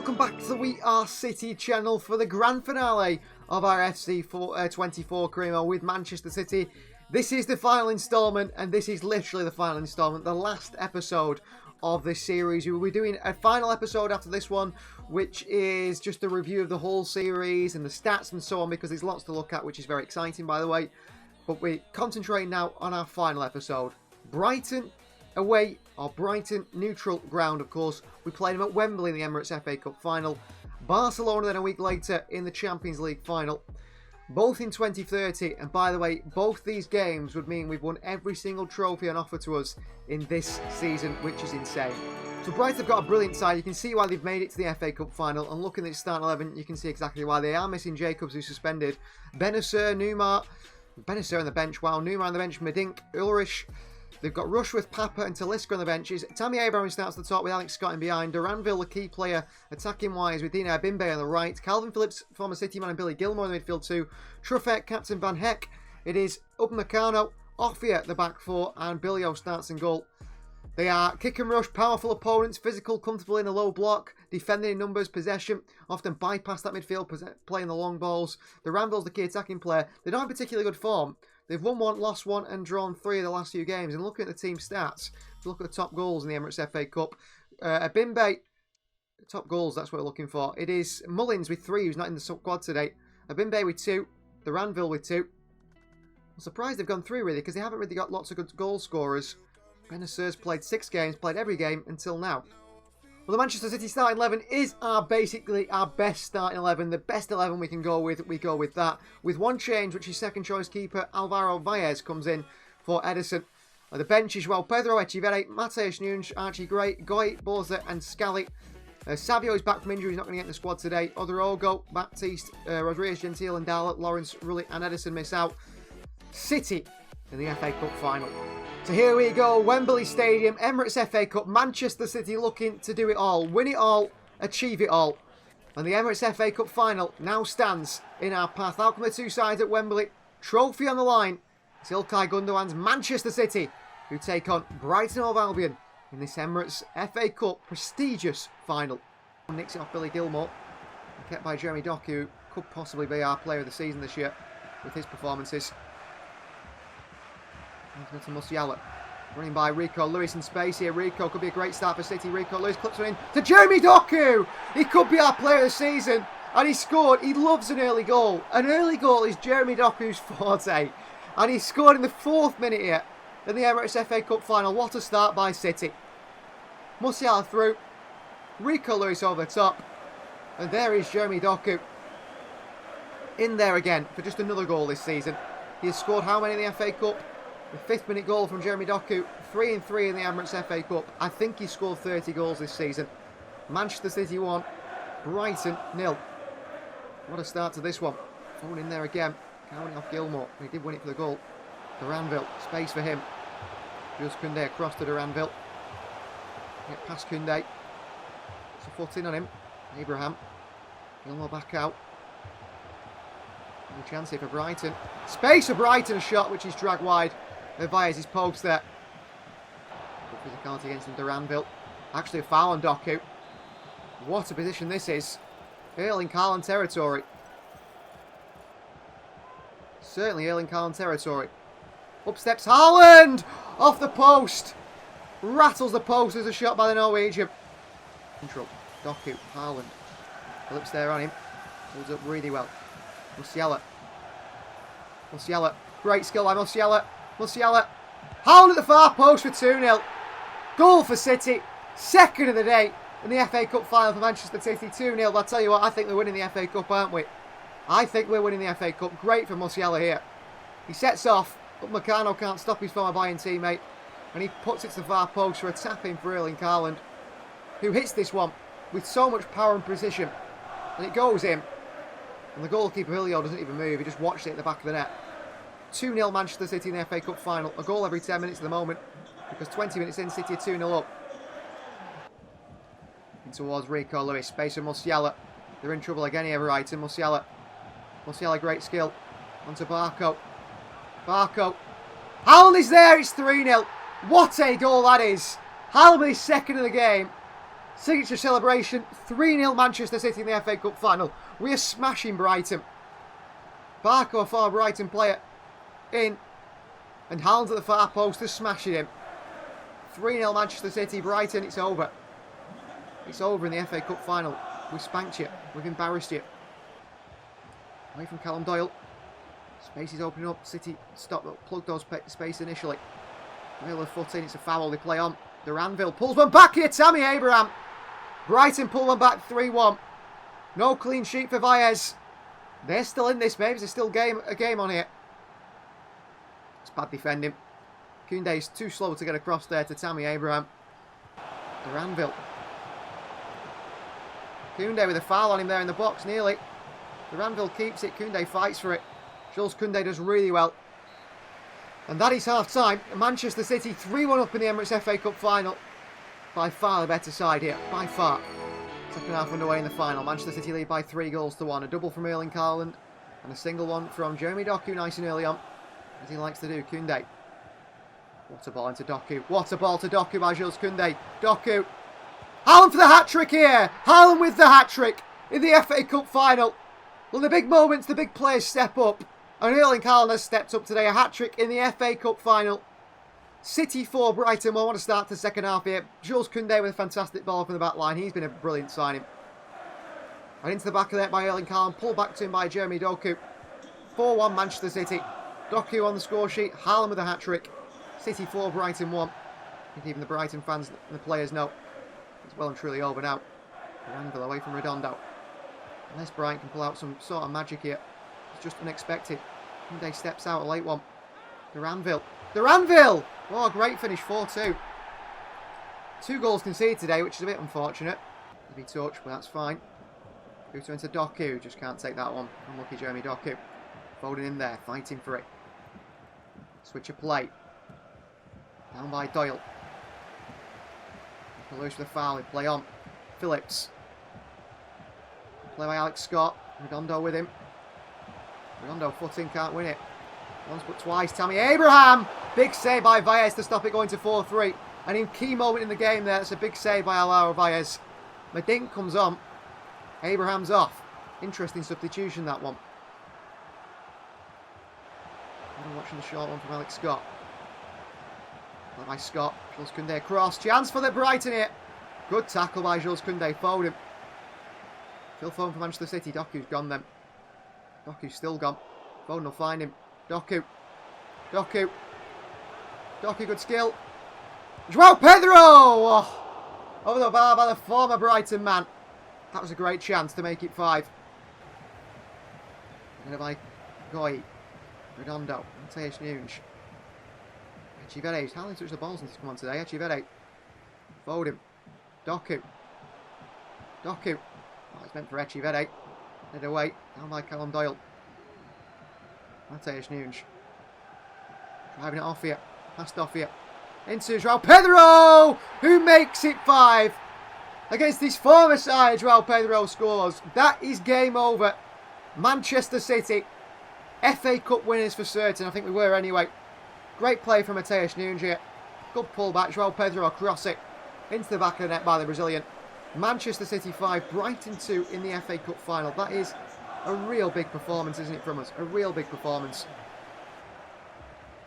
welcome back to the We Are City channel for the grand finale of our FC24 career with Manchester City. This is the final instalment, and this is literally the final instalment, the last episode of this series. We will be doing a final episode after this one, which is just a review of the whole series and the stats and so on, because there's lots to look at, which is very exciting, by the way. But we're concentrating now on our final episode. Brighton away, or Brighton neutral ground, of course. We played them at Wembley in the Emirates FA Cup final. Barcelona then a week later in the Champions League final. Both in 2030, and by the way, both these games would mean we've won every single trophy on offer to us in this season, which is insane. So Brighton have got a brilliant side. You can see why they've made it to the FA Cup final, and looking at the starting 11, you can see exactly why. They are missing Jacobs, who's suspended. Benacer, Neymar, Benacer on the bench, wow, Neymar on the bench, Medink, Ulrich. They've got Rushworth, Papa and Talisca on the benches. Tammy Abraham starts at the top with Alex Scott in behind. Duranville, the key player, attacking-wise with Dina Bimbe on the right. Calvin Phillips, former City man, and Billy Gilmore in the midfield too. Truffet, Captain Van Heck. It is Upamecano, Offia at the back four, and Billio starts in goal. They are kick and rush, powerful opponents, physical, comfortable in a low block, defending in numbers, possession, often bypass that midfield, playing the long balls. Duranville's the key attacking player. They don't have particularly good form. They've won one, lost one, and drawn 3 of the last few games. And looking at the team stats, if you look at the top goals in the Emirates FA Cup, Bimbe, top goals, that's what we're looking for. It is Mullins with 3, who's not in the squad today. Bimbe with 2, Duranville with 2. I'm surprised they've gone through, really, because they haven't really got lots of good goal scorers. Benacer's played 6 games, played every game until now. Well, the Manchester City starting 11 is basically our best starting 11. The best 11 we can go with, we go with that. With one change, which is second choice keeper Alvaro Valles comes in for Edison. The bench is, well, Pedro Echeverri, Mateus Nunes, Archie Gray, Goy, Borza and Scally. Savio is back from injury, he's not going to get in the squad today. Oderogo, Baptiste, Rodriguez, Gentile and Darlett, Lawrence, Rulli and Edison miss out. City in the FA Cup final. So here we go, Wembley Stadium, Emirates FA Cup, Manchester City looking to do it all, win it all, achieve it all. And the Emirates FA Cup final now stands in our path. Out come the two sides at Wembley, trophy on the line. It's Ilkay Gundogan's Manchester City, who take on Brighton Hove Albion in this Emirates FA Cup prestigious final. Nicks it off Billy Gilmore, kept by Jeremy Doku, who could possibly be our player of the season this year with his performances. To Musiala, running by Rico Lewis in space here. Rico could be a great start for City. Rico Lewis clips one in to Jeremy Doku. He could be our player of the season, and he scored. He loves an early goal. An early goal is Jeremy Doku's forte, and he scored in the 4th minute here in the Emirates FA Cup final. What a start by City. Musiala through, Rico Lewis over the top, and there is Jeremy Doku in there again for just another goal this season. He has scored how many in the FA Cup? The 5th minute goal from Jeremy Doku, 3 and 3 in the Emirates FA Cup. I think he scored 30 goals this season. Manchester City 1, Brighton 0. What a start to this one. Thrown in there again, counting off Gilmore. He did win it for the goal. Duranville, space for him. Jules Koundé across to Duranville. Get past Koundé. It's a foot in on him. Abraham. Gilmore back out. No chance here for Brighton. Space for Brighton, a shot which is dragged wide. Valles his post there. Good physicality against him, Duranville. Actually a foul on Doku. What a position this is. Erling Haaland territory. Certainly Erling Haaland territory. Up steps Haaland! Off the post! Rattles the post as a shot by the Norwegian. Control. Doku, Haaland. Phillips there on him. Holds up really well. Musiala. Musiala. Great skill by Musiala. Musiala. Haaland at the far post for 2-0. Goal for City. Second of the day in the FA Cup final for Manchester City. 2-0. I'll tell you what, I think we're winning the FA Cup, aren't we? I think we're winning the FA Cup. Great for Musiala here. He sets off, but Meccano can't stop his former Bayern teammate. And he puts it to the far post for a tap-in for Erling Haaland, who hits this one with so much power and precision. And it goes in. And the goalkeeper, Julio, doesn't even move. He just watched it at the back of the net. 2-0 Manchester City in the FA Cup final. A goal every 10 minutes at the moment, because 20 minutes in, City are 2-0 up. In towards Rico Lewis. Space for Musiala. They're in trouble again here, Brighton. Musiala. Musiala, great skill. Onto Barco. Barco. Haaland is there. It's 3-0. What a goal that is. Haaland is second of the game. Signature celebration. 3-0 Manchester City in the FA Cup final. We are smashing Brighton. Barco, a far Brighton player, in. And Haaland at the far post is smashing him. 3-0 Manchester City. Brighton, it's over. It's over in the FA Cup final. We spanked you. We've embarrassed you. Away from Callum Doyle. Space is opening up. City plug those space initially. Wheel of foot in. It's a foul. They play on. Duranville pulls one back here. Tammy Abraham. Brighton pull one back 3-1. No clean sheet for Valles. They're still in this, maybe. There's still a game on here. It's bad defending. Koundé's too slow to get across there to Tammy Abraham. Duranville. Koundé with a foul on him there in the box, nearly. Duranville keeps it. Koundé fights for it. Jules Koundé does really well. And that is half-time. Manchester City 3-1 up in the Emirates FA Cup final. By far the better side here. By far. Second half underway in the final. Manchester City lead by 3-1. A double from Erling Haaland. And a single one from Jeremy Doku nice and early on. As he likes to do. Koundé. What a ball into Doku. What a ball to Doku by Jules Koundé. Doku. Haaland for the hat-trick here. Haaland with the hat-trick in the FA Cup final. Well, the big moments, the big players step up. And Erling Haaland has stepped up today. A hat-trick in the FA Cup final. City 4, Brighton 1. I want to start the second half here. Jules Koundé with a fantastic ball from the back line. He's been a brilliant signing. And into the back of that by Erling Haaland. Pulled back to him by Jeremy Doku. 4-1 Manchester City. Doku on the score sheet. Haaland with a hat-trick. City 4, Brighton 1. I think even the Brighton fans and the players know it's well and truly over now. Duranville away from Redondo. Unless Brighton can pull out some sort of magic here. It's just unexpected. Koundé steps out, a late one. Duranville. Duranville! Oh, great finish, 4-2. 2 goals conceded today, which is a bit unfortunate. Heavy touch, but that's fine. Buto into Doku, just can't take that one. Unlucky Jeremy Doku. Foden in there, fighting for it. Switch of play. Down by Doyle. Loose with a foul, they play on. Phillips. Play by Alex Scott. Redondo with him. Redondo footing, can't win it. Once but twice. Tammy Abraham. Big save by Valles to stop it going to 4-3. And in key moment in the game there, that's a big save by Alvaro Valles. Medink comes on. Abraham's off. Interesting substitution, that one. I'm watching the short one from Alex Scott. Play by Scott. Jules Koundé cross. Chance for the Brighton here. Good tackle by Jules Koundé. Foden. Phil Foden for Manchester City. Doku's gone then. Doku's still gone. Foden will find him. Doku. Doku. Doku, good skill. João Pedro! Oh, over the bar by the former Brighton man. That was a great chance to make it 5. And by Goy. Redondo. Mateus Nunes. Echeverri. Hardly touched the ball since he's come on today. Echeverri. Foden. Doku. Doku. Oh, it's meant for Echeverri. Head away. Down by Callum Doyle. Mateus Nunes. Driving it off here. Passed off here. Into João Pedro, who makes it 5. Against his former side, João Pedro scores. That is game over. Manchester City, FA Cup winners for certain. I think we were anyway. Great play from Mateus Nunes here. Good pullback. João Pedro across it. Into the back of the net by the Brazilian. Manchester City 5, Brighton 2 in the FA Cup final. That is a real big performance, isn't it, from us? A real big performance.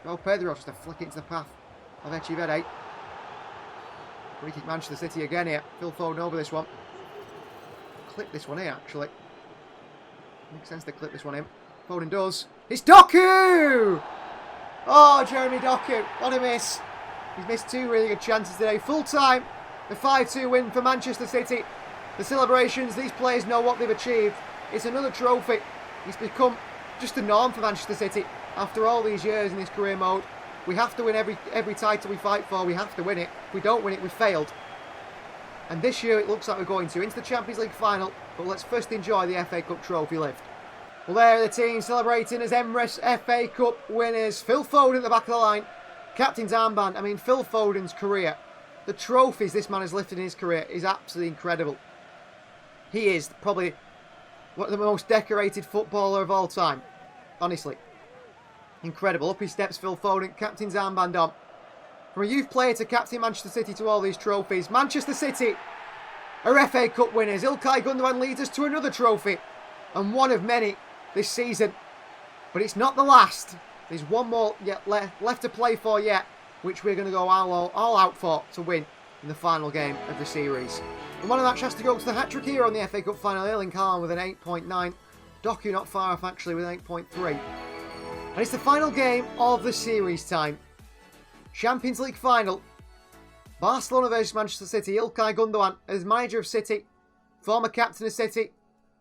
João Pedro just a flick into the path of Echeverri. Free kick Manchester City again here. Phil Foden over this one. Clip this one here, actually. Makes sense to clip this one in. Foden does. It's Doku! Oh, Jeremy Doku. What a miss. He's missed 2 really good chances today. Full time. The 5-2 win for Manchester City. The celebrations, these players know what they've achieved. It's another trophy. It's become just a norm for Manchester City. After all these years in this career mode, we have to win every title we fight for. We have to win it. If we don't win it, we've failed. And this year it looks like we're going to into the Champions League final. But let's first enjoy the FA Cup trophy lift. Well, there are the teams celebrating as Emirates FA Cup winners. Phil Foden at the back of the line. Captain's armband. I mean, Phil Foden's career. The trophies this man has lifted in his career is absolutely incredible. He is probably one of the most decorated footballer of all time. Honestly. Incredible. Up he steps, Phil Foden. Captain's armband on. From a youth player to captain Manchester City to all these trophies. Manchester City are FA Cup winners. Ilkay Gundogan leads us to another trophy, and one of many this season. But it's not the last. There's one more yet left to play for yet, which we're going to go all out for to win in the final game of the series. And one of that has to go to the hat-trick here on the FA Cup final. Erling Haaland with an 8.9. Doku not far off actually with an 8.3. And it's the final game of the series time. Champions League final. Barcelona versus Manchester City. Ilkay Gundogan as manager of City, former captain of City,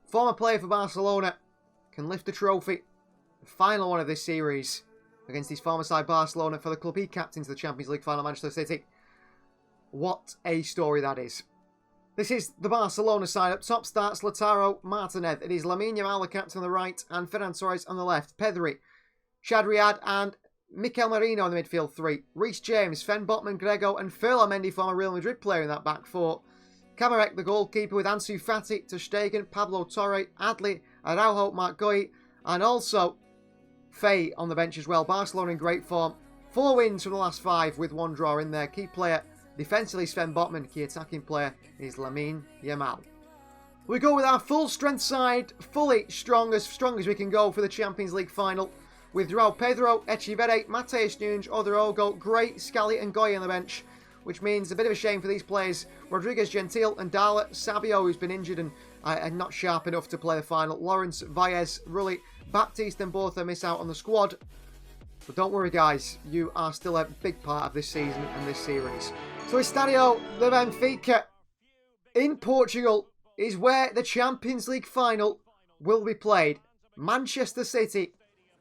former player for Barcelona, can lift the trophy. The final one of this series against his former side Barcelona for the club he captains the Champions League final, Manchester City. What a story that is. This is the Barcelona side. Up top starts Lautaro Martinez. It is Lamine Yamal, the captain on the right, and Ferran Torres on the left. Pedri, Shadriad, and Mikel Merino in the midfield three. Reece James, Sven Botman, Grego, and Ferland Mendy, former Real Madrid player in that back four. Kamarek, the goalkeeper, with Ansu Fati, Ter Stegen, Pablo Torre, Adli, Araujo, Marc Guehi, and also Faye on the bench as well. Barcelona in great form. 4 wins from the last 5 with 1 draw in there. Key player defensively Sven Botman. Key attacking player is Lamine Yamal. We go with our full strength side, fully strong as we can go for the Champions League final. With João Pedro, Echeverri, Mateus Nunes, Odorogo, Gray, Scally and Goy on the bench. Which means a bit of a shame for these players. Rodriguez, Gentil and Dala. Sabio, who's been injured and not sharp enough to play the final. Lawrence, Valles, Rulli, Baptiste and Botha miss out on the squad. But don't worry guys, you are still a big part of this season and this series. So Estadio de Benfica in Portugal is where the Champions League final will be played. Manchester City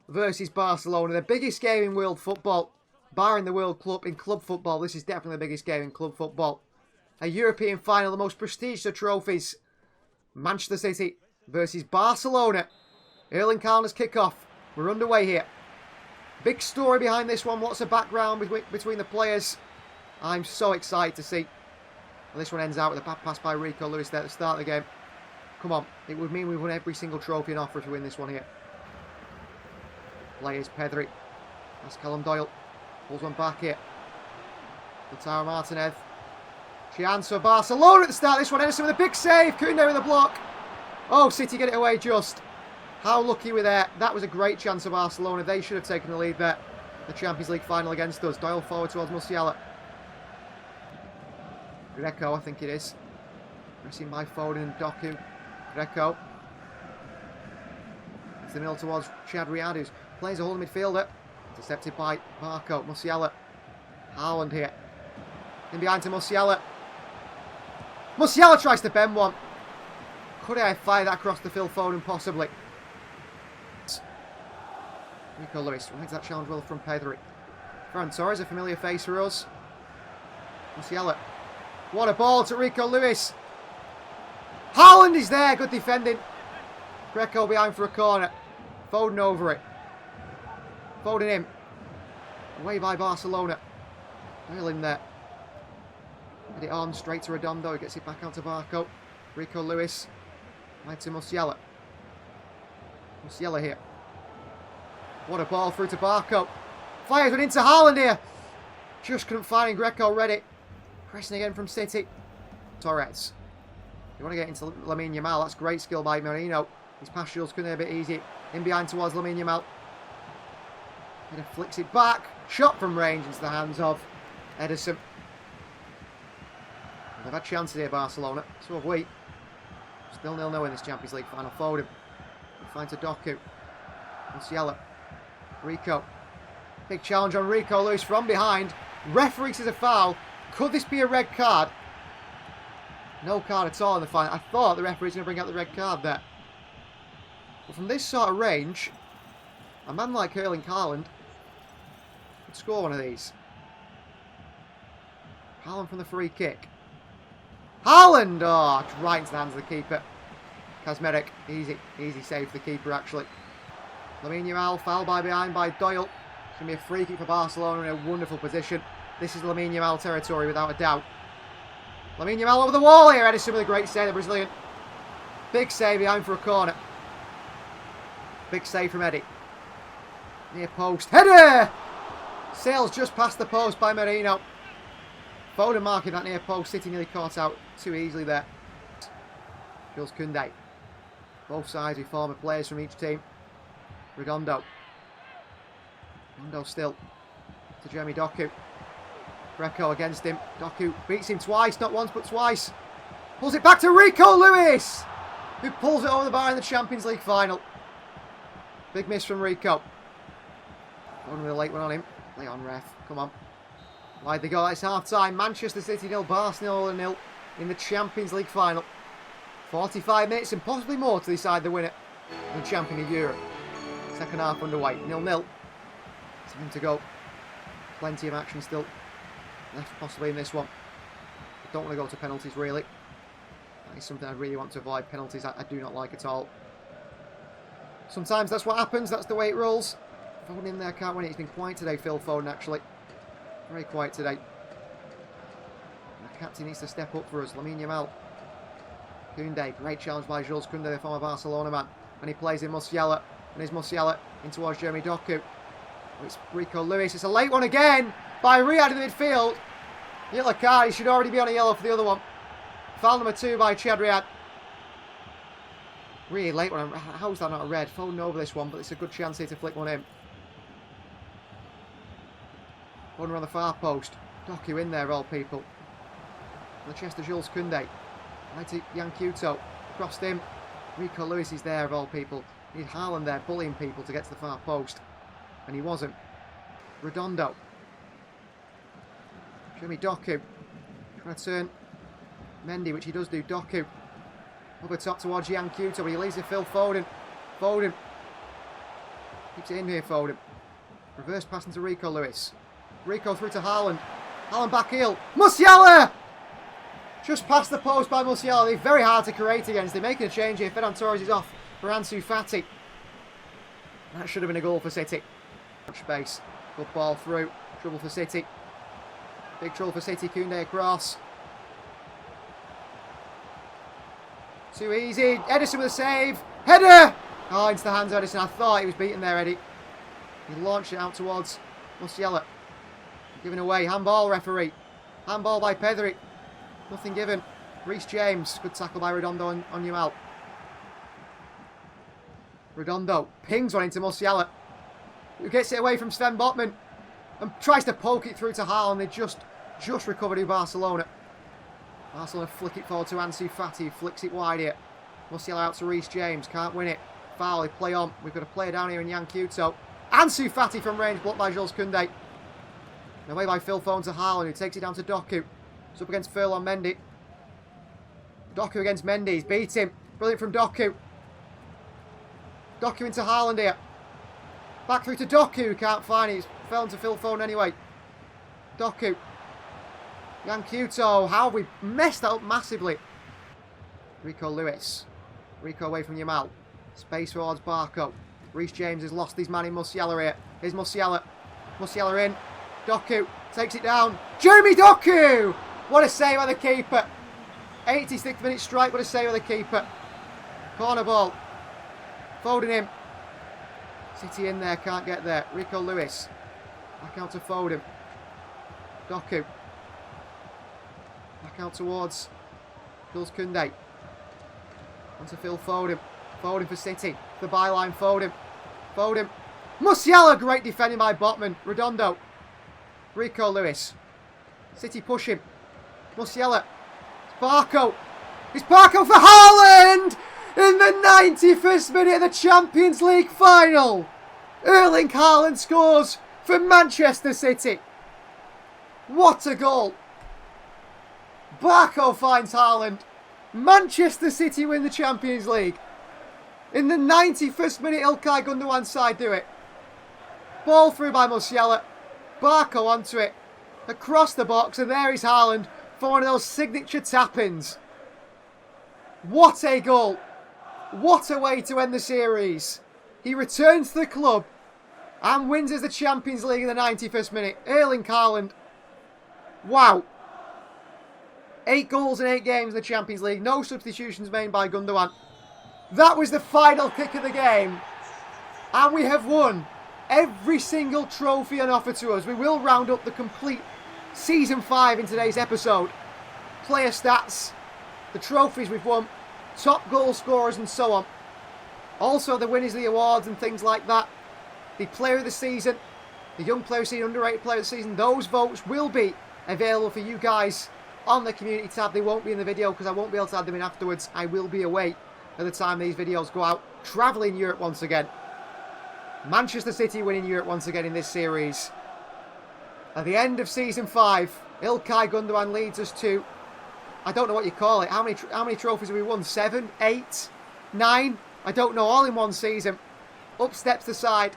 versus Barcelona, the biggest game in world football. Barring the World Cup in club football, this is definitely the biggest game in club football. A European final, the most prestigious of trophies. Manchester City versus Barcelona. Erling Haaland's kick-off. We're underway here. Big story behind this one. Lots of background between the players. I'm so excited to see. Well, this one ends out with a bad pass by Rico Lewis there at the start of the game. Come on. It would mean we won every single trophy in offer to win this one here. Players Pedri. That's Callum Doyle. Pulls one back here. Lautaro Martinez. Chance for Barcelona at the start. This one, Edison with a big save. Koundé with a block. Oh, City get it away just. How lucky we're there. That was a great chance of Barcelona. They should have taken the lead there. The Champions League final against us. Doyle forward towards Musiala. Greco, I think it is. Pressing by Foden and Doku. Greco. It's the middle towards Chadriad, who plays a holding midfielder. Intercepted by Marco. Musiala. Haaland here. In behind to Musiala. Musiala tries to bend one. Could I have fired that across to Phil Foden? Possibly. Rico Lewis reads that challenge well from Pedri. Ferran Torres, a familiar face for us. Musiala. What a ball to Rico Lewis. Haaland is there. Good defending. Greco behind for a corner. Foden over it. Foden in. Away by Barcelona. Well in there. Get it on straight to Redondo. He gets it back out to Barco. Rico Lewis. Right to Musiala. Musiala here. What a ball through to Barco. Fires one into Haaland here. Just couldn't find Greco ready. Pressing again from City. Torres. You want to get into Lamine Yamal. That's great skill by Merino. His pass shield's coming a bit easy. In behind towards Lamine Yamal. He flicks it back. Shot from range into the hands of Edison. They've had chances here, Barcelona. So have we. Still 0-0 in this Champions League final. Foden. Finds a Doku. Musiala. Rico. Big challenge on Rico Lewis from behind. Referee says a foul. Could this be a red card? No card at all in the final. I thought the referee was going to bring out the red card there. But from this sort of range, a man like Erling Haaland could score one of these. Haaland from the free kick. Haaland! Oh, it's right into the hands of the keeper. Kazmerek, easy save for the keeper actually. Lamine Yamal, foul by behind by Doyle. It's going to be a free kick for Barcelona in a wonderful position. This is Lamine Yamal territory without a doubt. Lamine Yamal over the wall here. Edison with a great save, the Brazilian. Big save behind for a corner. Big save from Eddie. Near post. Header! Sails just past the post by Merino. Foden marking that near post. City nearly caught out too easily there. Jules Koundé. Both sides with former players from each team. Redondo. Redondo still to Jeremy Doku. Greco against him. Doku beats him twice, not once but twice. Pulls it back to Rico Lewis, who pulls it over the bar in the Champions League final. Big miss from Rico. Going with a late one on him. Late on ref. Come on. Wide they go. It's half time. Manchester City 0, Barcelona 0 in the Champions League final. 45 minutes and possibly more to decide the winner and champion of Europe. Second half underway. 0-0. Time to go. Plenty of action still left possibly in this one. I don't want to go to penalties really. That is something I really want to avoid. Penalties I do not like at all. Sometimes that's what happens. That's the way it rolls. Foden in there, can't win it. He's been quiet today, Phil Foden, actually. Very quiet today. The captain needs to step up for us. Lamine Yamal. Koundé, great challenge by Jules Koundé, the former Barcelona man. And he plays in Musiala. And here's Musiala in towards Jeremy Doku. Oh, it's Rico Lewis. It's a late one again by Riyad in the midfield. Ilkay, he should already be on a yellow for the other one. Foul number 2 by Chad Riyad. Really late one. How's that not a red? Foden over this one, but it's a good chance here to flick one in. Foden on the far post. Doku in there, of all people. On the chest of Jules Koundé. Right to Yankuto. Across him. Rico Lewis is there, of all people. Need Haaland there, bullying people to get to the far post. And he wasn't. Redondo. Jeremy Doku. Trying to turn Mendy, which he does do. Doku. Over top towards Yankuto, but he leaves it Phil Foden. Foden. Keeps it in here, Foden. Reverse passing to Rico Lewis. Rico through to Haaland. Haaland back heel. Musiala! Just past the post by Musiala. They're very hard to create against. They're making a change here. Ferran Torres is off for Ansu Fati. That should have been a goal for City. Much space. Good ball through. Trouble for City. Big trouble for City. Koundé across. Too easy. Edison with a save. Header! Oh, into the hands of Edison. I thought he was beaten there, Eddie. He launched it out towards Musiala. Given away. Handball, referee. Handball by Pedri. Nothing given. Reece James. Good tackle by Redondo on Yamal. Redondo pings one into Musiala, who gets it away from Sven Botman and tries to poke it through to Haaland. They just recovered in Barcelona. Barcelona flick it forward to Ansu Fati, who flicks it wide here. Musiala out to Reece James, can't win it. Foul, they play on. We've got a player down here in Yankuto. Ansu Fati from range, blocked by Jules Koundé. Away by Phil Foden to Haaland, who takes it down to Doku. It's up against Ferland Mendy. Doku against Mendy, he's beat him. Brilliant from Doku. Doku into Haaland here. Back through to Doku, can't find it. It's fell to Phil Foden anyway. Doku. Yankuto, how have we messed that up massively. Rico Lewis. Rico away from Yamal. Space towards Barco. Reece James has lost his man in Musiala here. Here's Musiala. Musiala in. Doku takes it down. Jeremy Doku! What a save by the keeper. 86th minute strike, what a save by the keeper. Corner ball. Foden in. City in there, can't get there. Rico Lewis. Back out to Foden. Doku. Back out towards Jules Koundé. Onto Phil Foden. Foden for City. The byline, Foden. Foden. Musiala, great defending by Botman. Redondo. Rico Lewis. City pushing. Musiala. It's Barco. It's Barco for Haaland! In the 91st minute of the Champions League final. Erling Haaland scores for Manchester City. What a goal. Barco finds Haaland. Manchester City win the Champions League. In the 91st minute, Ilkay Gundogan's side do it. Ball through by Musiala. Barco onto it. Across the box, and there is Haaland for one of those signature tap-ins. What a goal. What a way to end the series. He returns to the club and wins as the Champions League in the 91st minute. Erling Haaland. Wow. 8 goals in 8 games in the Champions League. No substitutions made by Gundogan. That was the final kick of the game. And we have won every single trophy on offer to us. We will round up the complete Season 5 in today's episode. Player stats, the trophies we've won, top goal scorers and so on. Also the winners of the awards and things like that. The player of the season, the young player of the season, underrated player of the season. Those votes will be available for you guys on the community tab. They won't be in the video because I won't be able to add them in afterwards. I will be away at the time these videos go out, travelling Europe once again. Manchester City winning Europe once again in this series. At the end of Season 5, Ilkay Gundogan leads us to, I don't know what you call it. How many trophies have we won? 7, 8, 9? I don't know, all in one season. Up steps the side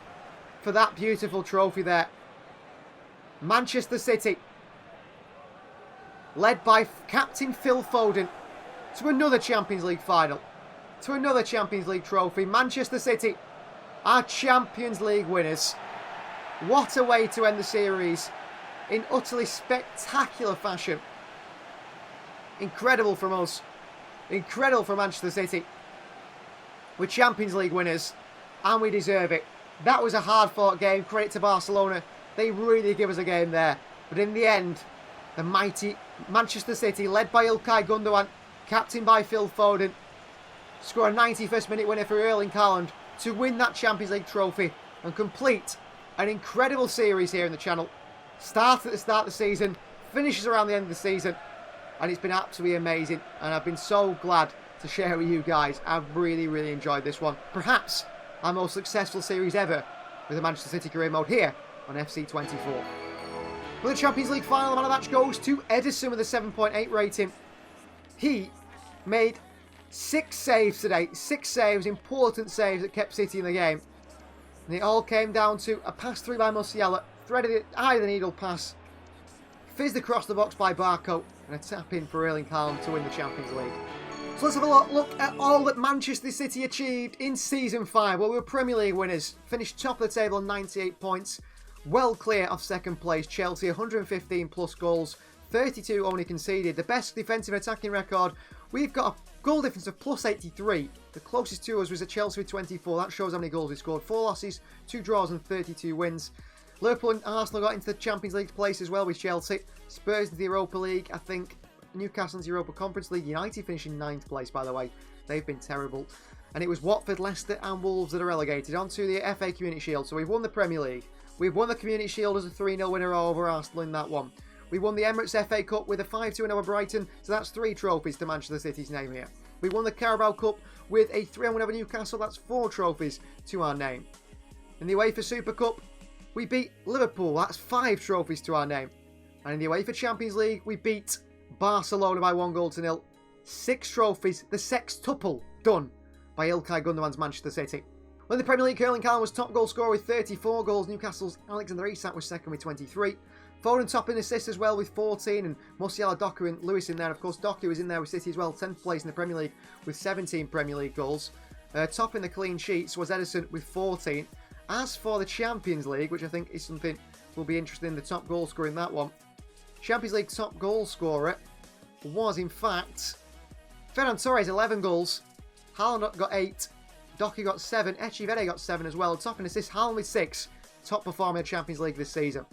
for that beautiful trophy there. Manchester City, led by Captain Phil Foden, to another Champions League final. To another Champions League trophy. Manchester City are Champions League winners. What a way to end the series in utterly spectacular fashion. Incredible from us. Incredible for Manchester City. We're Champions League winners and we deserve it. That was a hard-fought game. Credit to Barcelona. They really give us a game there. But in the end, the mighty Manchester City, led by Ilkay Gundogan, captained by Phil Foden, score a 91st minute winner for Erling Haaland to win that Champions League trophy and complete an incredible series here in the channel. Started at the start of the season, finishes around the end of the season, and it's been absolutely amazing. And I've been so glad to share with you guys. I've really, really enjoyed this one. Perhaps our most successful series ever with the Manchester City career mode here on FC24. Well, the Champions League final man of the match goes to Edison with a 7.8 rating. He made 6 saves today. 6 saves, important saves that kept City in the game. And it all came down to a pass through by Musiala, threaded it, eye of the needle pass, fizzed across the box by Barco, and a tap in for Erling Haaland to win the Champions League. So let's have a look at all that Manchester City achieved in Season 5. Well, we were Premier League winners, finished top of the table on 98 points, well clear of second place Chelsea, 115 plus goals, 32 only conceded. The best defensive attacking record, we've got a goal difference of plus 83. The closest to us was at Chelsea with 24. That shows how many goals we scored. 4 losses, 2 draws and 32 wins. Liverpool and Arsenal got into the Champions League place as well with Chelsea. Spurs into the Europa League, I think. Newcastle into the Europa Conference League. United finishing 9th place, by the way. They've been terrible. And it was Watford, Leicester and Wolves that are relegated onto the FA Community Shield. So we've won the Premier League. We've won the Community Shield as a 3-0 winner over Arsenal in that one. We won the Emirates FA Cup with a 5-2 over Brighton. So that's 3 trophies to Manchester City's name here. We won the Carabao Cup with a 3-1 over Newcastle. That's 4 trophies to our name. In the UEFA Super Cup, we beat Liverpool. That's 5 trophies to our name. And in the UEFA Champions League, we beat Barcelona by 1-0. 6 trophies, the sextuple done by Ilkay Gundogan's Manchester City. When the Premier League, Erling Haaland was top goal scorer with 34 goals. Newcastle's Alexander Isak was second with 23. Foden top in assists as well with 14, and Musiala, Doku and Lewis in there. Of course, Doku is in there with City as well, 10th place in the Premier League with 17 Premier League goals. Top in the clean sheets was Edison with 14. As for the Champions League, which I think is something will be interesting, the top goal scorer in that one. Champions League top goal scorer was, in fact, Ferran Torres, 11 goals. Haaland got 8. Doku got 7. Echivere got 7 as well. Top in assists, Haaland with 6. Top performer in the Champions League this season.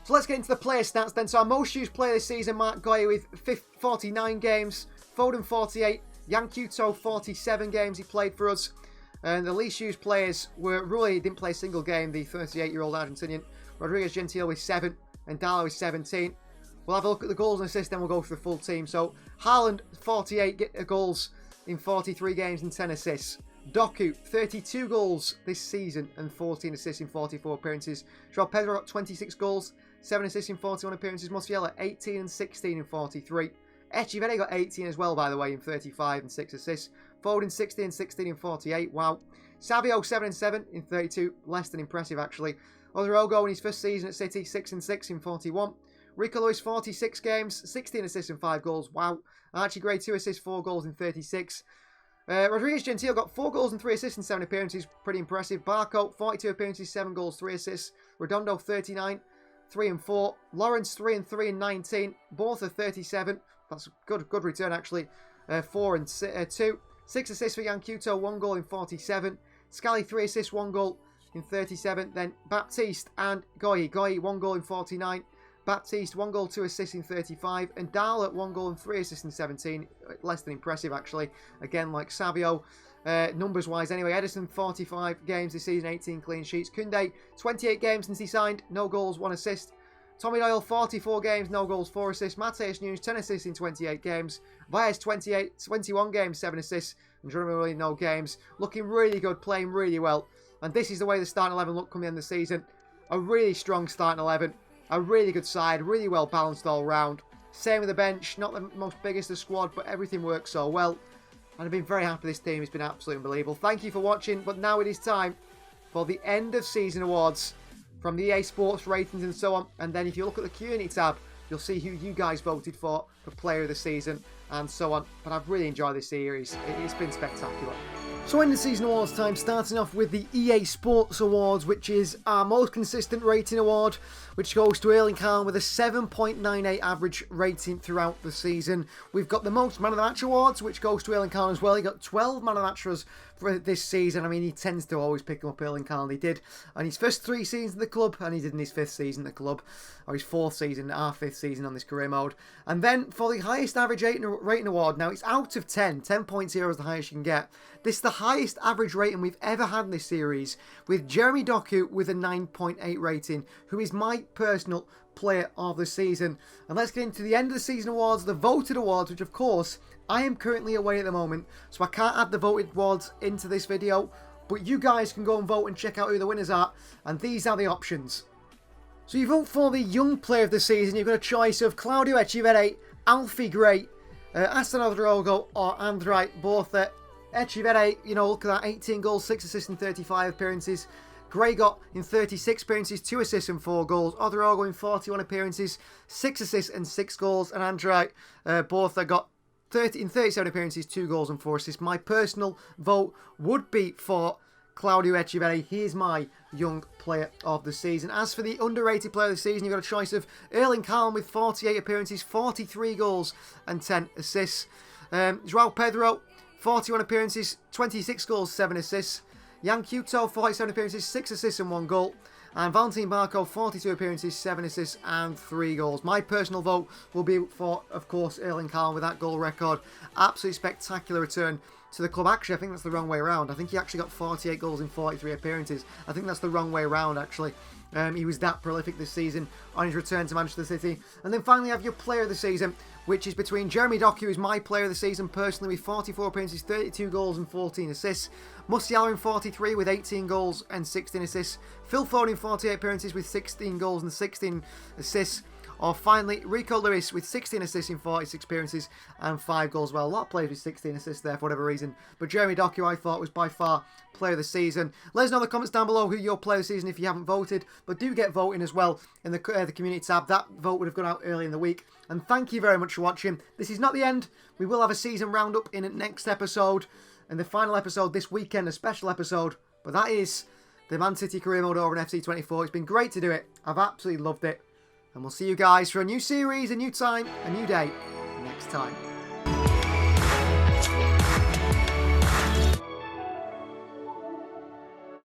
So let's get into the player stats then. So our most used player this season, Mark Goya with 49 games. Foden 48. Yankuto 47 games he played for us. And the least used players were Rui, didn't play a single game, the 38-year-old Argentinian. Rodriguez Gentile with 7. And Dalo with 17. We'll have a look at the goals and assists, then we'll go for the full team. So Haaland 48 goals in 43 games and 10 assists. Doku, 32 goals this season and 14 assists in 44 appearances. João Pedro got 26 goals, 7 assists in 41 appearances. Musiala, 18 and 16 in 43. Echivere got 18 as well, by the way, in 35 and 6 assists. Foden, 16 and 16 in 48. Wow. Savio, 7 and 7 in 32. Less than impressive, actually. Odorogo in his first season at City, 6 and 6 in 41. Rico Lewis, 46 games, 16 assists and 5 goals. Wow. Archie Gray, 2 assists, 4 goals in 36. Rodriguez Gentile got 4 goals and 3 assists in 7 appearances. Pretty impressive. Barco, 42 appearances, 7 goals, 3 assists. Redondo, 39, 3 and 4. Lawrence, 3 and 3 and 19. Both are 37. That's a good return, actually. 4 and 2. 6 assists for Yankuto, 1 goal in 47. Scally, 3 assists, 1 goal in 37. Then Baptiste and Goyi. Goyi, 1 goal in 49. Baptiste, 1 goal, 2 assists in 35. And Darla, 1 goal and 3 assists in 17. Less than impressive, actually. Again, like Savio. Numbers-wise, anyway. Edison, 45 games this season, 18 clean sheets. Koundé, 28 games since he signed. No goals, 1 assist. Tommy Doyle, 44 games, no goals, 4 assists. Mateus Nunes, 10 assists in 28 games. Baez, 21 games, 7 assists. And generally no games. Looking really good, playing really well. And this is the way the starting 11 looked coming in the season. A really strong starting 11. A really good side, really well balanced all round. Same with the bench, not the most biggest of squad, but everything works so well. And I've been very happy with this team. It's been absolutely unbelievable. Thank you for watching, but now it is time for the end of season awards from the EA Sports ratings and so on. And then if you look at the community tab, you'll see who you guys voted for player of the season and so on. But I've really enjoyed this series. It's been spectacular. So in the season awards time, starting off with the EA Sports Awards, which is our most consistent rating award, which goes to Erling Haaland with a 7.98 average rating throughout the season. We've got the most Man of the Match awards, which goes to Erling Haaland as well. He got 12 Man of the Matches for this season. I mean, he tends to always pick up Erling Haaland. He did on his first 3 seasons in the club, and he did in his 5th season in the club, or his 4th season, our 5th season on this career mode. And then for the highest average rating award, now it's out of 10. 10.0 is the highest you can get. This is the highest average rating we've ever had in this series, with Jeremy Doku with a 9.8 rating, who is my personal player of the season. And let's get into the end of the season awards, the voted awards, which of course I am currently away at the moment, so I can't add the voted awards into this video, but you guys can go and vote and check out who the winners are, and these are the options. So you vote for the young player of the season. You've got a choice of Claudio Echeverri, Alfie Gray, Aston Odrogo, or Andrei Bortha. Echeverri, you know, look at that, 18 goals, 6 assists in 35 appearances. Gray got in 36 appearances, 2 assists and 4 goals. Odrogo in 41 appearances, 6 assists and 6 goals. And Andrei Bortha got in 37 appearances, 2 goals and 4 assists. My personal vote would be for Claudio Echeverri. He is my young player of the season. As for the underrated player of the season, you've got a choice of Erling Haaland with 48 appearances, 43 goals and 10 assists. João Pedro, 41 appearances, 26 goals, 7 assists. Jan Kuto, 47 appearances, 6 assists and 1 goal. And Valentin Barco, 42 appearances, 7 assists and 3 goals. My personal vote will be for, of course, Erling Haaland with that goal record. Absolutely spectacular return to the club. Actually, I think that's the wrong way around. I think he actually got 48 goals in 43 appearances. I think that's the wrong way around, actually. He was that prolific this season on his return to Manchester City. And then finally, you have your player of the season, which is between Jeremy Doku, who's my player of the season personally, with 44 appearances, 32 goals and 14 assists. Musiala in 43 with 18 goals and 16 assists. Phil Foden in 48 appearances with 16 goals and 16 assists. Or finally, Rico Lewis with 16 assists in 46 appearances and 5 goals. Well, a lot of players with 16 assists there for whatever reason. But Jeremy Doku, I thought, was by far player of the season. Let us know in the comments down below who your player of the season if you haven't voted. But do get voting as well in the community tab. That vote would have gone out early in the week. And thank you very much for watching. This is not the end. We will have a season roundup in the next episode. And the final episode this weekend, a special episode. But that is the Man City career mode over in FC24. It's been great to do it. I've absolutely loved it. And we'll see you guys for a new series, a new time, a new day next time.